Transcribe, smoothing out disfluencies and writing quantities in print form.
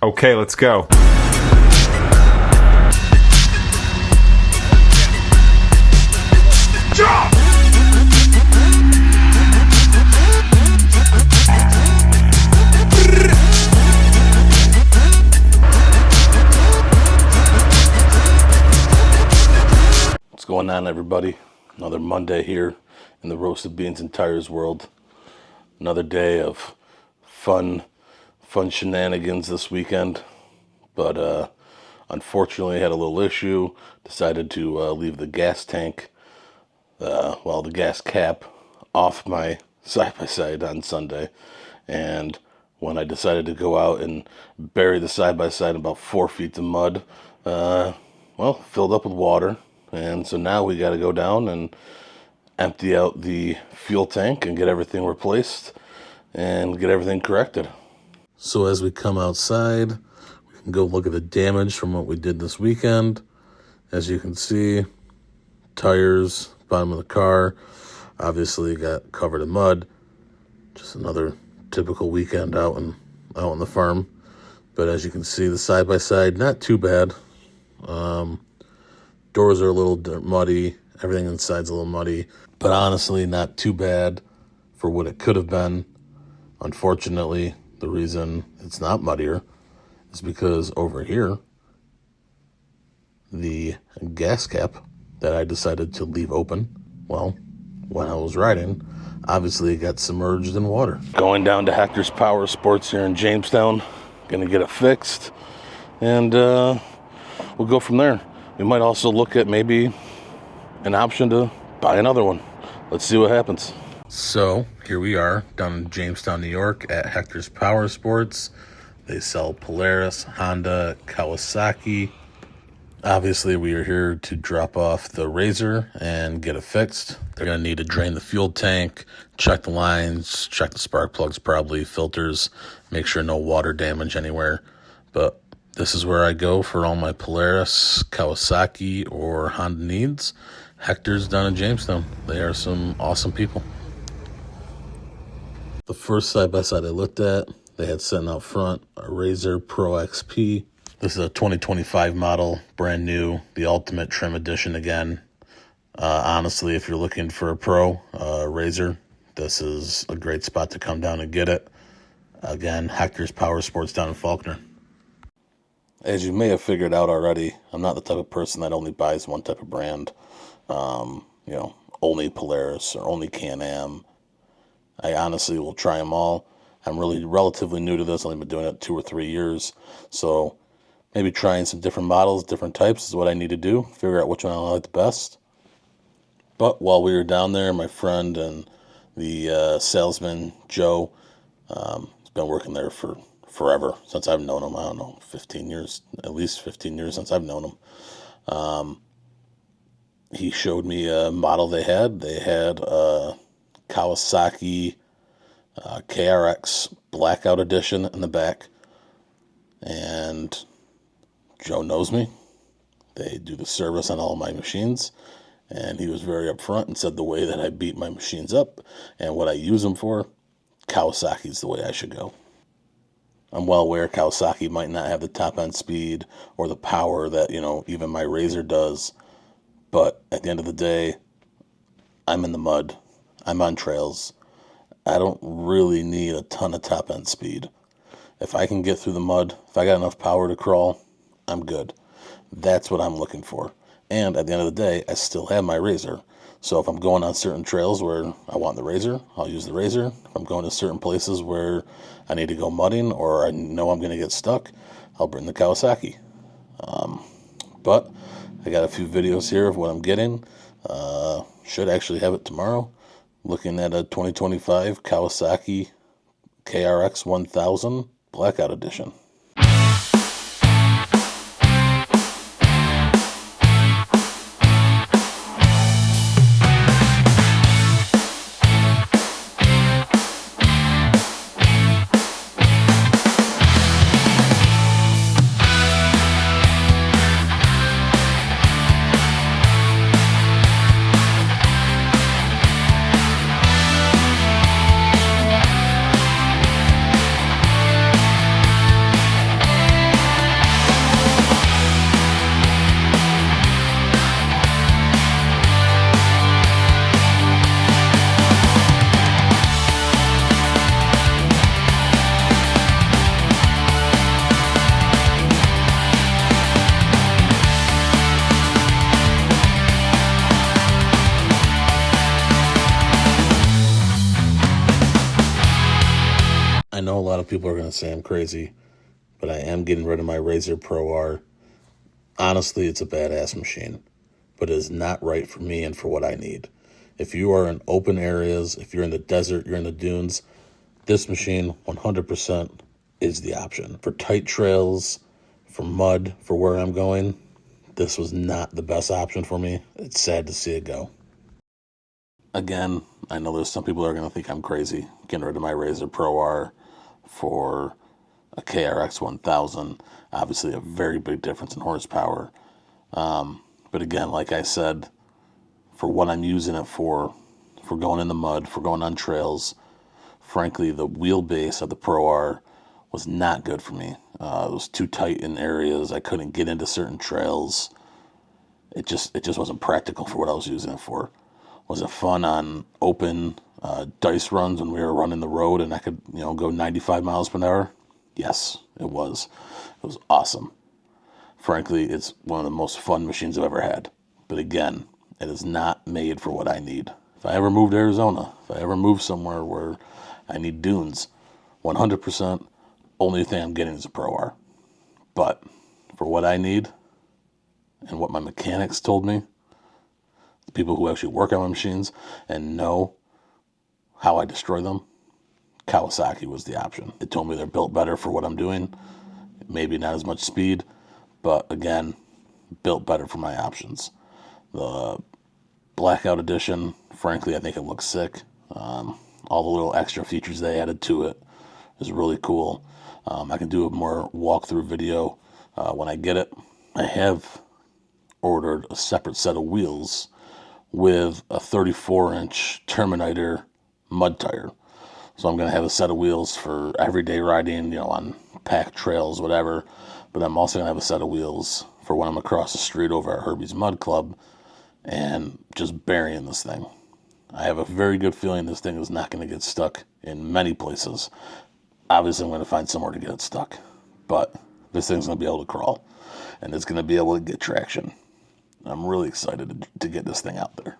Okay, let's go. What's going on, everybody? Another Monday here in the Roasted Beans and Tires world. Another day of fun shenanigans this weekend, but unfortunately I had a little issue. Decided to leave the gas tank, the gas cap off my side-by-side on Sunday, and when I decided to go out and bury the side-by-side in about 4 feet of mud, filled up with water, and so now we got to go down and empty out the fuel tank and get everything replaced and get everything corrected. So as we come outside, we can go look at the damage from what we did this weekend. As you can see, tires, bottom of the car, obviously got covered in mud. Just another typical weekend out on the farm. But as you can see, the side-by-side, not too bad. Doors are a little muddy. Everything inside's a little muddy. But honestly, not too bad for what it could have been. Unfortunately, the reason it's not muddier is because over here, the gas cap that I decided to leave open, well, when I was riding, obviously it got submerged in water. Going down to Hector's Powersports here in Jamestown, gonna get it fixed, and we'll go from there. We might also look at maybe an option to buy another one. Let's see what happens. So here we are down in Jamestown, New York at Hector's Powersports. They sell Polaris, Honda, Kawasaki. Obviously, we are here to drop off the RZR and get it fixed. They're going to need to drain the fuel tank, check the lines, check the spark plugs, probably filters, make sure no water damage anywhere. But this is where I go for all my Polaris, Kawasaki, or Honda needs. Hector's down in Jamestown. They are some awesome people. The first side-by-side I looked at, they had sitting out front a RZR Pro XP. This is a 2025 model, brand new, the Ultimate Trim Edition again. Honestly, if you're looking for a Pro RZR, this is a great spot to come down and get it. Again, Hector's Powersports down in Faulkner. As you may have figured out already, I'm not the type of person that only buys one type of brand. Only Polaris or only Can-Am. I honestly will try them all. I'm really relatively new to this. I've only been doing it 2 or 3 years. So maybe trying some different models, different types is what I need to do. Figure out which one I like the best. But while we were down there, my friend and the salesman, Joe, has been working there for forever, since I've known him. I don't know, 15 years, at least 15 years since I've known him. He showed me a model they had. They had a Kawasaki KRX Blackout Edition in the back. And Joe knows me. They do the service on all my machines. And he was very upfront and said the way that I beat my machines up and what I use them for, Kawasaki's the way I should go. I'm well aware Kawasaki might not have the top end speed or the power that, even my RZR does. But at the end of the day, I'm in the mud. I'm on trails. I don't really need a ton of top end speed. If I can get through the mud, if I got enough power to crawl, I'm good. That's what I'm looking for. And at the end of the day, I still have my RZR. So if I'm going on certain trails where I want the RZR, I'll use the RZR. If I'm going to certain places where I need to go mudding or I know I'm going to get stuck, I'll bring the Kawasaki. But I got a few videos here of what I'm getting. Should actually have it tomorrow. Looking at a 2025 Kawasaki KRX 1000 Blackout Edition. people are going to say I'm crazy, but I am getting rid of my RZR Pro R. Honestly, it's a badass machine, but it is not right for me and for what I need. If you are in open areas, if you're in the desert, you're in the dunes, this machine 100% is the option. For tight trails, for mud, for where I'm going, this was not the best option for me. It's sad to see it go. Again, I know there's some people that are going to think I'm crazy getting rid of my RZR Pro R for a KRX 1000. Obviously, a very big difference in horsepower. But again, like I said, for what I'm using it for going in the mud, for going on trails, frankly, the wheelbase of the Pro R was not good for me. It was too tight in areas. I couldn't get into certain trails. It just wasn't practical for what I was using it for. Was it fun on open dice runs when we were running the road and I could, go 95 miles per hour? Yes, it was. It was awesome. Frankly, it's one of the most fun machines I've ever had. But again, it is not made for what I need. If I ever moved to Arizona, if I ever move somewhere where I need dunes, 100% only thing I'm getting is a Pro R. But for what I need and what my mechanics told me, the people who actually work on my machines and know how I destroy them, Kawasaki was the option. It told me they're built better for what I'm doing. Maybe not as much speed, but again, built better for my options. The Blackout Edition, frankly, I think it looks sick. All the little extra features they added to it is really cool. I can do a more walkthrough video when I get it. I have ordered a separate set of wheels with a 34-inch Terminator mud tire. So I'm going to have a set of wheels for everyday riding, on packed trails, whatever. But I'm also going to have a set of wheels for when I'm across the street over at Herbie's Mud Club and just burying this thing. I have a very good feeling this thing is not going to get stuck in many places. Obviously, I'm going to find somewhere to get it stuck. But this thing's going to be able to crawl. And it's going to be able to get traction. I'm really excited to get this thing out there.